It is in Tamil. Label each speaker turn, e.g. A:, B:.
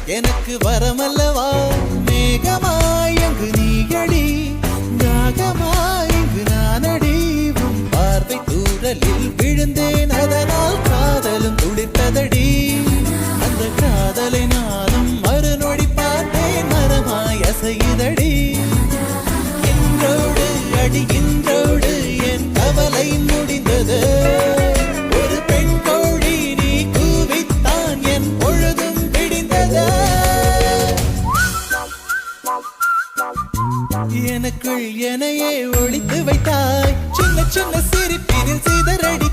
A: எனக்கு வரமல்லவா மேகமாய் அங்கு நீயடி நாகமாய் இங்கு நானடி உன் பார்வை தூரலில் விழுந்தேன் அதனால் காதலும் துடித்ததடி அந்த காதலை நானும் மறுநொடி பார்த்தேன் மரமாய் அசையுதடி இன்றோடு அடி இன்றோடு என் கவலை முடிந்தது ஒரு பெண் கோழி நீ கூவித்தான் என் பொழுதும் விடிந்தது எனக்குள் எனையே ஒளித்து வைத்தாய் சின்ன சின்ன சிரிப்பினில் சிதறடி